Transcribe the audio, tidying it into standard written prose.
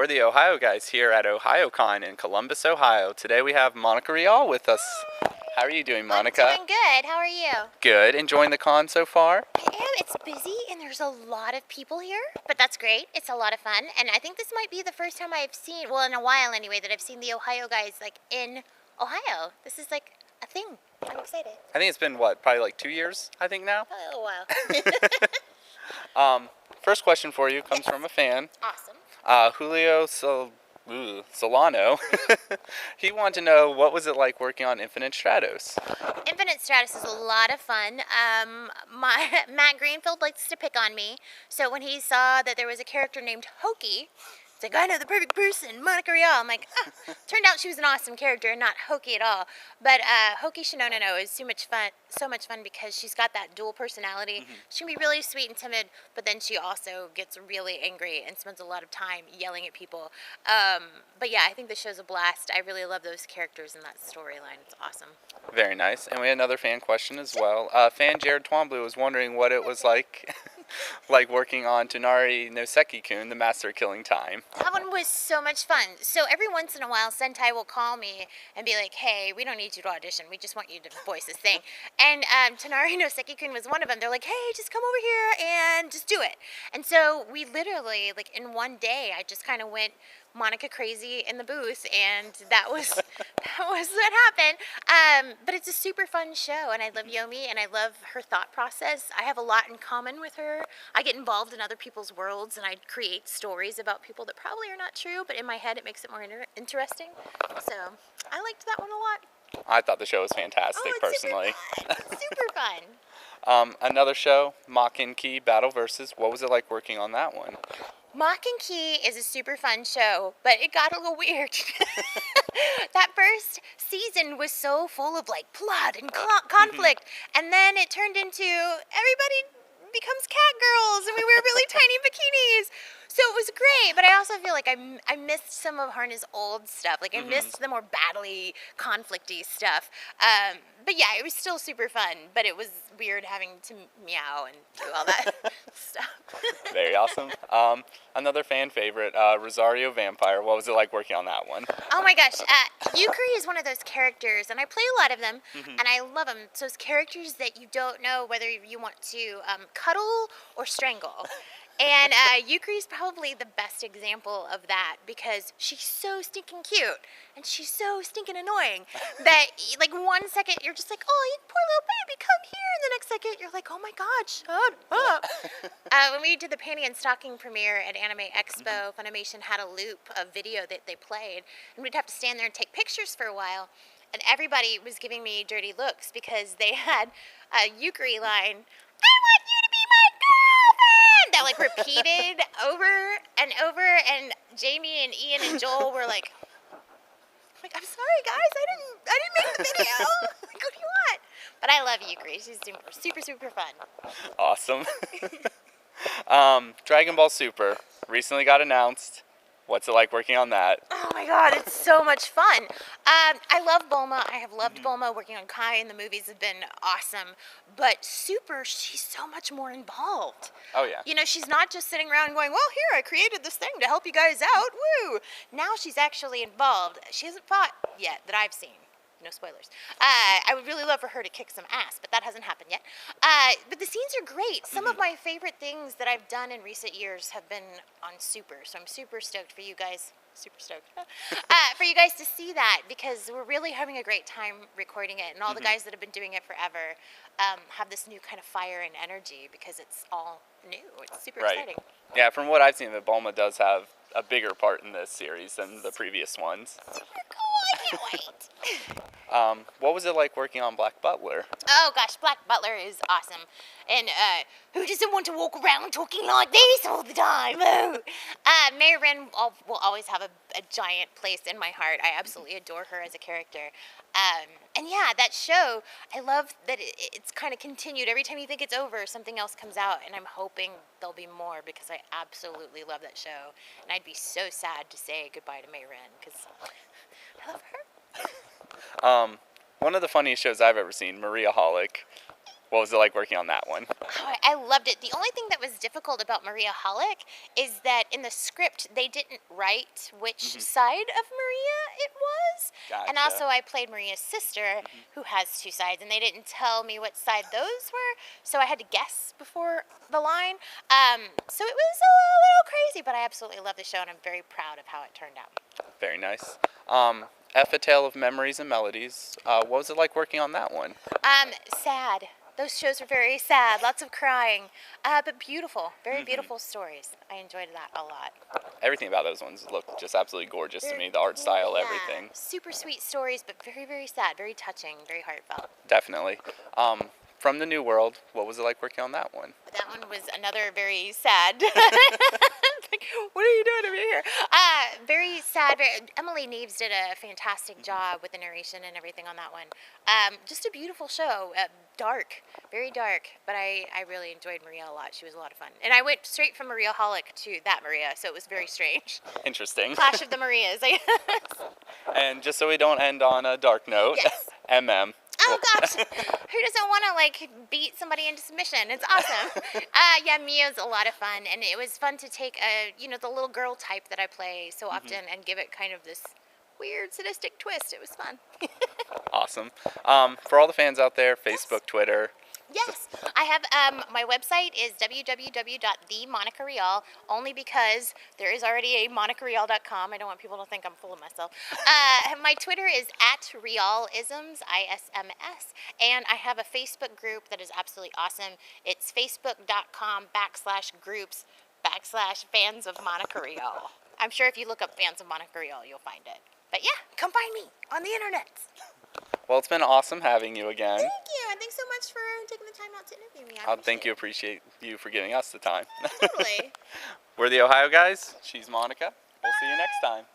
We're the Ohio guys here at OhioCon in Columbus, Ohio. Today we have Monica Rial with us. How are you doing, Monica? I'm doing good. How are you? Good. Enjoying the con so far? I am. It's busy and there's a lot of people here, but that's great. It's a lot of fun. And I think this might be the first time I've seen, well, in a while anyway, that I've seen the Ohio guys like in Ohio. This is like a thing. I'm excited. I think it's been, probably like 2 years, I think now? A little while. First question for you comes from a fan. Awesome. Julio Solano. He wanted to know, what was it like working on Infinite Stratos? Infinite Stratus is a lot of fun. Matt Greenfield likes to pick on me, so when he saw that there was a character named Hokey, it's like, I know the perfect person, Monica Rial. I'm like, turned out she was an awesome character and not hokey at all. But Hokey Shinonono is so much fun because she's got that dual personality. Mm-hmm. She can be really sweet and timid, but then she also gets really angry and spends a lot of time yelling at people. But yeah, I think the show's a blast. I really love those characters in that storyline. It's awesome. Very nice. And we had another fan question as well. Fan Jared Twombly was wondering what it was like like working on Tonari no Seki-kun, the Master of Killing Time. That one was so much fun. So every once in a while, Sentai will call me and be like, hey, we don't need you to audition. We just want you to voice this thing. And Tonari no Seki-kun was one of them. They're like, hey, just come over here and just do it. And so we literally, like in one day, I just kind of went Monica crazy in the booth, and that was what happened. But it's a super fun show, and I love Yomi, and I love her thought process. I have a lot in common with her. I get involved in other people's worlds, and I create stories about people that probably are not true, but in my head it makes it more interesting. So I liked that one a lot. I thought the show was fantastic, personally. Super fun. Another show, Makin Key Battle Versus. What was it like working on that one? Makin Key is a super fun show, but it got a little weird. That first season was so full of like blood and conflict, and then it turned into everybody becomes cat girls and we wear really tiny bikinis. So it was great, but I also feel like I missed some of Harna's old stuff. Like I missed the more battly, conflicty stuff. But yeah, it was still super fun, but it was weird having to meow and do all that stuff. Very awesome. Another fan favorite, Rosario Vampire. What was it like working on that one? Oh my gosh, Yukari is one of those characters, and I play a lot of them, and I love them. So it's characters that you don't know whether you want to cuddle or strangle. And Yukari is probably the best example of that because she's so stinking cute and she's so stinking annoying that like 1 second you're just like, oh, you poor little baby, come here, and the next second you're like, oh my God, shut up. When we did the Panty and Stocking premiere at Anime Expo, Funimation had a loop of video that they played, and we'd have to stand there and take pictures for a while, and everybody was giving me dirty looks because they had a Yukari line, I want you to be my girlfriend, that like repeated over and over, and Jamie and Ian and Joel were like, I'm sorry guys, I didn't make the video. Like, what do you want? But I love Yukari. She's super, super fun. Awesome. Dragon Ball Super recently got announced. What's it like working on that? Oh my God, it's so much fun. I love Bulma. I have loved Bulma. Working on Kai in the movies has been awesome. But Super, she's so much more involved. Oh yeah. You know, she's not just sitting around going, well, here, I created this thing to help you guys out. Woo! Now she's actually involved. She hasn't fought yet that I've seen. No spoilers. I would really love for her to kick some ass, but that hasn't happened yet. But the scenes are great. Some of my favorite things that I've done in recent years have been on Super, so I'm super stoked for you guys. Super stoked. For you guys to see that because we're really having a great time recording it, and all the guys that have been doing it forever have this new kind of fire and energy because it's all new. It's super exciting. Yeah, from what I've seen, that Bulma does have a bigger part in this series than the previous ones. Super cool. I can't wait. What was it like working on Black Butler? Oh gosh, Black Butler is awesome. And who doesn't want to walk around talking like this all the time? Mei Ren will always have a giant place in my heart. I absolutely adore her as a character. And yeah, that show, I love that it's kind of continued. Every time you think it's over, something else comes out, and I'm hoping there'll be more because I absolutely love that show. And I'd be so sad to say goodbye to Mei Ren because I love her. One of the funniest shows I've ever seen, Maria Holic. What was it like working on that one? Oh, I loved it. The only thing that was difficult about Maria Hollick is that in the script they didn't write which side of Maria it was. And Gotcha. also I played Maria's sister who has two sides and they didn't tell me what side those were, so I had to guess before the line. So it was a little crazy, but I absolutely love the show and I'm very proud of how it turned out. Very nice. F, A Tale of Memories and Melodies. What was it like working on that one? Sad. Those shows were very sad, lots of crying, but beautiful, very beautiful stories. I enjoyed that a lot. Everything about those ones looked just absolutely gorgeous to me. The art style, everything. Super sweet stories, but very, very sad, very touching, very heartfelt. Definitely. From the New World, what was it like working on that one? That one was another very sad. Like, what are you doing over here? Very sad. Emily Neves did a fantastic job with the narration and everything on that one. Just a beautiful show. Dark, very dark, but I really enjoyed Maria a lot. She was a lot of fun. And I went straight from Maria Hollick to that Maria, so it was very strange. Interesting. Clash of the Marias, I guess. And just so we don't end on a dark note, Yes. MM. Oh gosh, who doesn't want to like beat somebody into submission? It's awesome. Yeah, Mia's a lot of fun, and it was fun to take the little girl type that I play so often and give it kind of this weird sadistic twist. It was fun. Awesome. For all the fans out there, Facebook, Twitter. Yes, I have my website is www.themonicarial, only because there is already a monicarial.com. I don't want people to think I'm full of myself. My Twitter is @realisms, ISMS, and I have a Facebook group that is absolutely awesome. It's facebook.com/groups/fans of Monica Rial. I'm sure if you look up fans of Monica Rial, you'll find it. But yeah, come find me on the internet. Well, it's been awesome having you again. Thank you, and thanks so much for taking the time out to interview me. Appreciate you for giving us the time. Totally. We're the Ohio guys. She's Monica. We'll see you next time.